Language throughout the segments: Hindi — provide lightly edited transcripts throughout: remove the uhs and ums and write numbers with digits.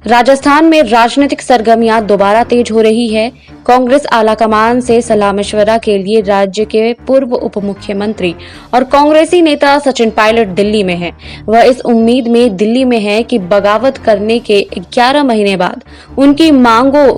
राजस्थान में राजनीतिक सरगर्मियां दोबारा तेज हो रही है। कांग्रेस आलाकमान से सलाह मशवरा के लिए राज्य के पूर्व उप मुख्यमंत्री और कांग्रेसी नेता सचिन पायलट दिल्ली में हैं। वह इस उम्मीद में दिल्ली में है कि बगावत करने के 11 महीने बाद उनकी मांगों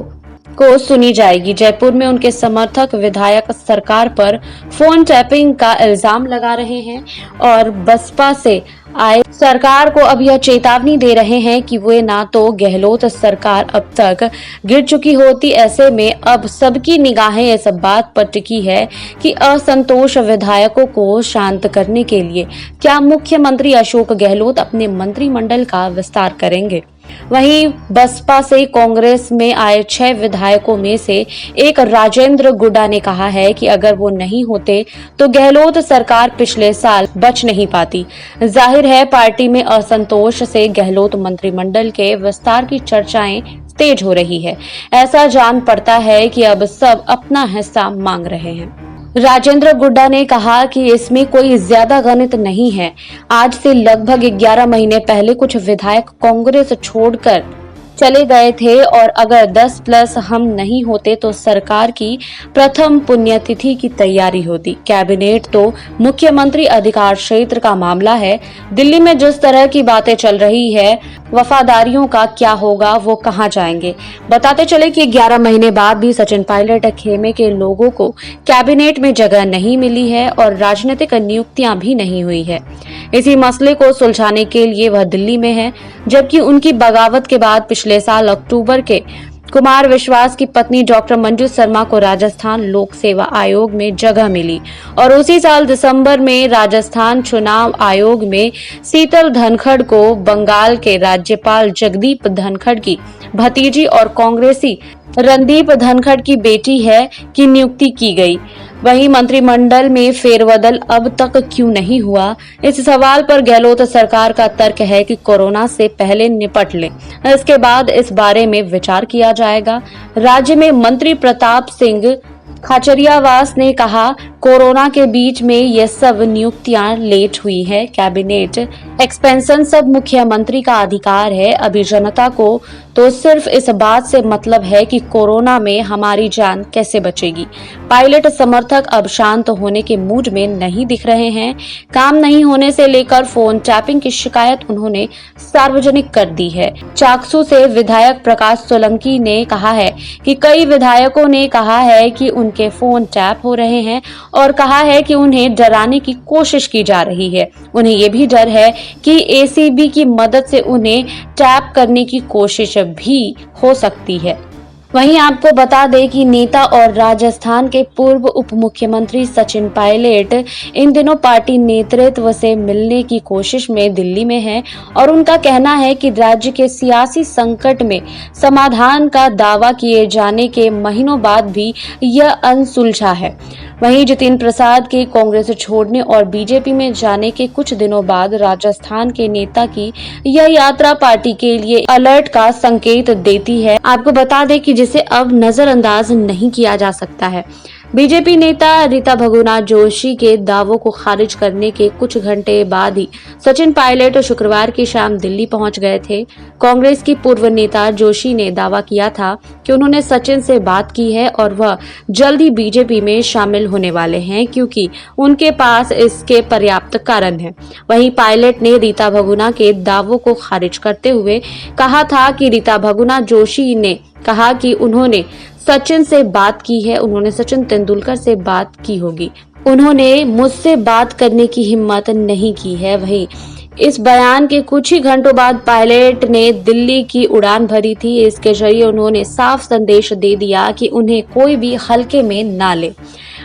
को सुनी जाएगी। जयपुर में उनके समर्थक विधायक सरकार पर फोन टैपिंग का इल्जाम लगा रहे हैं और बसपा से आए सरकार को अब यह चेतावनी दे रहे हैं कि वे ना तो गहलोत सरकार अब तक गिर चुकी होती, ऐसे में अब सबकी निगाहें इस बात पर टिकी है कि असंतोष विधायकों को शांत करने के लिए क्या मुख्यमंत्री अशोक गहलोत अपने मंत्रिमंडल का विस्तार करेंगे। वहीं बसपा से कांग्रेस में आए 6 विधायकों में से एक राजेंद्र गुड्डा ने कहा है कि अगर वो नहीं होते तो गहलोत सरकार पिछले साल बच नहीं पाती। जाहिर है पार्टी में असंतोष से गहलोत मंत्रिमंडल के विस्तार की चर्चाएं तेज हो रही है। ऐसा जान पड़ता है कि अब सब अपना हिस्सा मांग रहे हैं। राजेंद्र गुड्डा ने कहा कि इसमें कोई ज्यादा गणित नहीं है। आज से लगभग 11 महीने पहले कुछ विधायक कांग्रेस छोड़कर चले गए थे और अगर 10 प्लस हम नहीं होते तो सरकार की प्रथम पुण्यतिथि की तैयारी होती। कैबिनेट तो मुख्यमंत्री अधिकार क्षेत्र का मामला है। दिल्ली में जिस तरह की बातें चल रही है, वफादारियों का क्या होगा, वो कहां जाएंगे। बताते चले कि 11 महीने बाद भी सचिन पायलट खेमे के लोगों को कैबिनेट में जगह नहीं मिली है और राजनीतिक नियुक्तियां भी नहीं हुई है। इसी मसले को सुलझाने के लिए वह दिल्ली में है, जबकि उनकी बगावत के बाद पिछले साल अक्टूबर के कुमार विश्वास की पत्नी डॉक्टर मंजू शर्मा को राजस्थान लोक सेवा आयोग में जगह मिली और उसी साल दिसंबर में राजस्थान चुनाव आयोग में शीतल धनखड़ को बंगाल के राज्यपाल जगदीप धनखड़ की भतीजी और कांग्रेसी रणदीप धनखड़ की बेटी है की नियुक्ति की गई। वहीं मंत्रिमंडल में फेरबदल अब तक क्यों नहीं हुआ, इस सवाल पर गहलोत सरकार का तर्क है कि कोरोना से पहले निपट लें, इसके बाद इस बारे में विचार किया जाएगा। राज्य में मंत्री प्रताप सिंह खाचरियावास ने कहा, कोरोना के बीच में ये सब नियुक्तियां लेट हुई है। कैबिनेट एक्सपेंशन सब मुख्यमंत्री का अधिकार है। अभी जनता को तो सिर्फ इस बात से मतलब है कि कोरोना में हमारी जान कैसे बचेगी। पायलट समर्थक अब शांत होने के मूड में नहीं दिख रहे हैं। काम नहीं होने से लेकर फोन टैपिंग की शिकायत उन्होंने सार्वजनिक कर दी है। चाकसू से विधायक प्रकाश सोलंकी ने कहा है कि कई विधायकों ने कहा है कि उनके फोन टैप हो रहे हैं और कहा है कि उन्हें डराने की कोशिश की जा रही है। उन्हें ये भी डर है कि एसीबी की मदद से उन्हें टैप करने की कोशिश भी हो सकती है। वहीं आपको बता दें कि नेता और राजस्थान के पूर्व उप मुख्यमंत्री सचिन पायलट इन दिनों पार्टी नेतृत्व से मिलने की कोशिश में दिल्ली में हैं और उनका कहना है कि राज्य के सियासी संकट में समाधान का दावा किए जाने के महीनों बाद भी यह अनसुलझा है। वहीं जितिन प्रसाद के कांग्रेस छोड़ने और बीजेपी में जाने के कुछ दिनों बाद राजस्थान के नेता की यह यात्रा पार्टी के लिए अलर्ट का संकेत देती है। आपको बता दें कि जिसे अब नजरअंदाज नहीं किया जा सकता है। बीजेपी नेता रीता बहुगुणा जोशी के दावों को खारिज करने के कुछ घंटे बाद ही सचिन पायलट शुक्रवार की शाम दिल्ली पहुंच गए थे। कांग्रेस की पूर्व नेता जोशी ने दावा किया था कि उन्होंने सचिन से बात की है और वह जल्द ही बीजेपी में शामिल होने वाले हैं, क्योंकि उनके पास इसके पर्याप्त कारण हैं। वहीं पायलट ने रीता बहुगुणा के दावों को खारिज करते हुए कहा था कि रीता बहुगुणा जोशी ने कहा कि उन्होंने सचिन से बात की है, उन्होंने सचिन तेंदुलकर से बात की होगी, उन्होंने मुझसे बात करने की हिम्मत नहीं की है। वहीं इस बयान के कुछ ही घंटों बाद पायलट ने दिल्ली की उड़ान भरी थी। इसके जरिए उन्होंने साफ संदेश दे दिया कि उन्हें कोई भी हल्के में ना ले।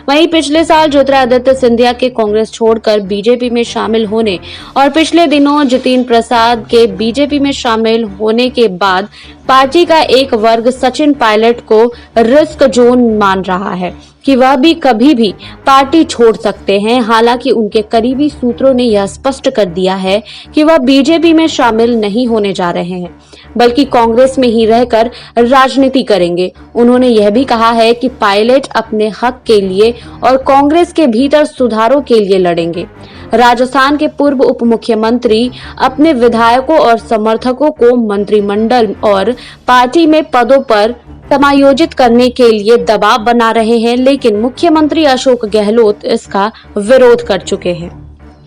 वहीं पिछले साल ज्योतिरादित्य सिंधिया के कांग्रेस छोड़कर बीजेपी में शामिल होने और पिछले दिनों जितिन प्रसाद के बीजेपी में शामिल होने के बाद पार्टी का एक वर्ग सचिन पायलट को रिस्क जोन मान रहा है। कि वह भी कभी भी पार्टी छोड़ सकते हैं। हालांकि उनके करीबी सूत्रों ने यह स्पष्ट कर दिया है कि वह बीजेपी में शामिल नहीं होने जा रहे हैं, बल्कि कांग्रेस में ही रहकर राजनीति करेंगे। उन्होंने यह भी कहा है कि पायलट अपने हक के लिए और कांग्रेस के भीतर सुधारों के लिए लड़ेंगे। राजस्थान के पूर्व उप मुख्यमंत्री अपने विधायकों और समर्थकों को मंत्रिमंडल और पार्टी में पदों पर समायोजित करने के लिए दबाव बना रहे हैं, लेकिन मुख्यमंत्री अशोक गहलोत इसका विरोध कर चुके हैं।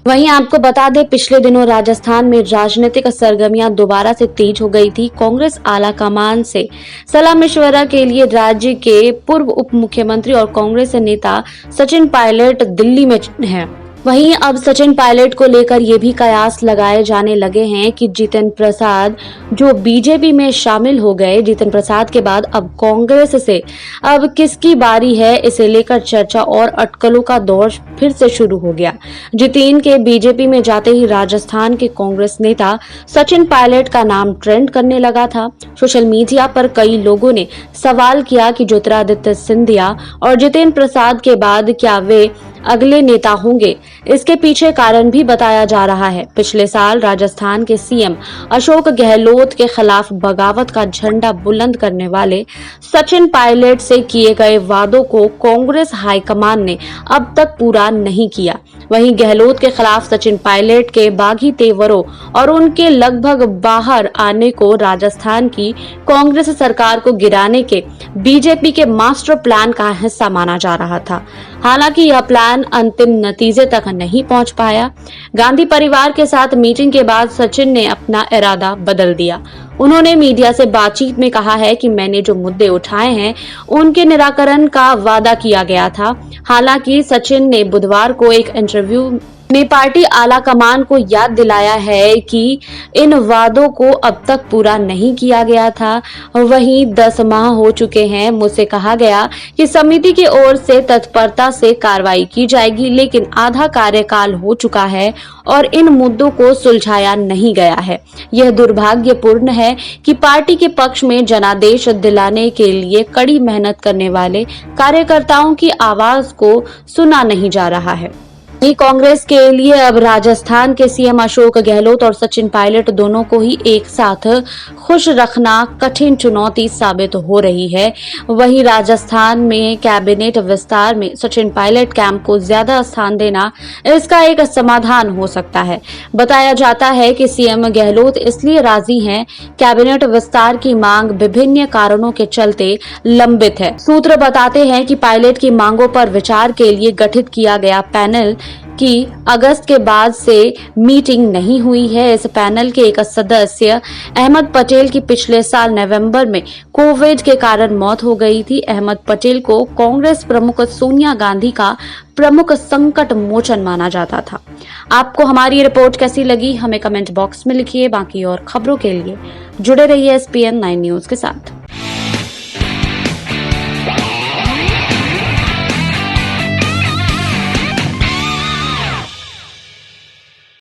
वहीं आपको बता दें, पिछले दिनों राजस्थान में राजनीतिक सरगर्मियां दोबारा से तेज हो गई थी। कांग्रेस आला कमान से सलाह मशवरा के लिए राज्य के पूर्व उप मुख्यमंत्री और कांग्रेस नेता सचिन पायलट दिल्ली में हैं। वहीं अब सचिन पायलट को लेकर ये भी कयास लगाए जाने लगे हैं कि जितिन प्रसाद जो बीजेपी में शामिल हो गए, जितिन प्रसाद के बाद अब कांग्रेस से अब किसकी बारी है, इसे लेकर चर्चा और अटकलों का दौर फिर से शुरू हो गया। जितिन के बीजेपी में जाते ही राजस्थान के कांग्रेस नेता सचिन पायलट का नाम ट्रेंड करने लगा था। सोशल मीडिया पर कई लोगों ने सवाल किया कि ज्योतिरादित्य सिंधिया और जितिन प्रसाद के बाद क्या वे अगले नेता होंगे। इसके पीछे कारण भी बताया जा रहा है। पिछले साल राजस्थान के सीएम अशोक गहलोत के खिलाफ बगावत का झंडा बुलंद करने वाले सचिन पायलट से किए गए वादों को कांग्रेस हाईकमान ने अब तक पूरा नहीं किया। वहीं गहलोत के खिलाफ सचिन पायलट के बागी तेवरों और उनके लगभग बाहर आने को राजस्थान की कांग्रेस सरकार को गिराने के बीजेपी के मास्टर प्लान का हिस्सा माना जा रहा था। हालांकि यह प्लान अंतिम नतीजे तक नहीं पहुंच पाया। गांधी परिवार के साथ मीटिंग के बाद सचिन ने अपना इरादा बदल दिया। उन्होंने मीडिया से बातचीत में कहा है कि मैंने जो मुद्दे उठाए हैं उनके निराकरण का वादा किया गया था। हालांकि सचिन ने बुधवार को एक इंटरव्यू ने पार्टी आला कमान को याद दिलाया है कि इन वादों को अब तक पूरा नहीं किया गया था। वहीं 10 माह हो चुके हैं। मुझसे कहा गया कि समिति की ओर से तत्परता से कार्रवाई की जाएगी, लेकिन आधा कार्यकाल हो चुका है और इन मुद्दों को सुलझाया नहीं गया है। यह दुर्भाग्यपूर्ण है कि पार्टी के पक्ष में जनादेश दिलाने के लिए कड़ी मेहनत करने वाले कार्यकर्ताओं की आवाज को सुना नहीं जा रहा है। कांग्रेस के लिए अब राजस्थान के सीएम अशोक गहलोत और सचिन पायलट दोनों को ही एक साथ खुश रखना कठिन चुनौती साबित हो रही है। वहीं राजस्थान में कैबिनेट विस्तार में सचिन पायलट कैंप को ज्यादा स्थान देना इसका एक समाधान हो सकता है। बताया जाता है कि सीएम गहलोत इसलिए राजी हैं, कैबिनेट विस्तार की मांग विभिन्न कारणों के चलते लंबित है। सूत्र बताते हैं कि पायलट की मांगों पर विचार के लिए गठित किया गया पैनल कि अगस्त के बाद से मीटिंग नहीं हुई है। इस पैनल के एक सदस्य अहमद पटेल की पिछले साल नवंबर में कोविड के कारण मौत हो गई थी। अहमद पटेल को कांग्रेस प्रमुख सोनिया गांधी का प्रमुख संकट मोचन माना जाता था। आपको हमारी रिपोर्ट कैसी लगी, हमें कमेंट बॉक्स में लिखिए। बाकी और खबरों के लिए जुड़े रहिए SPN 9 न्यूज के साथ।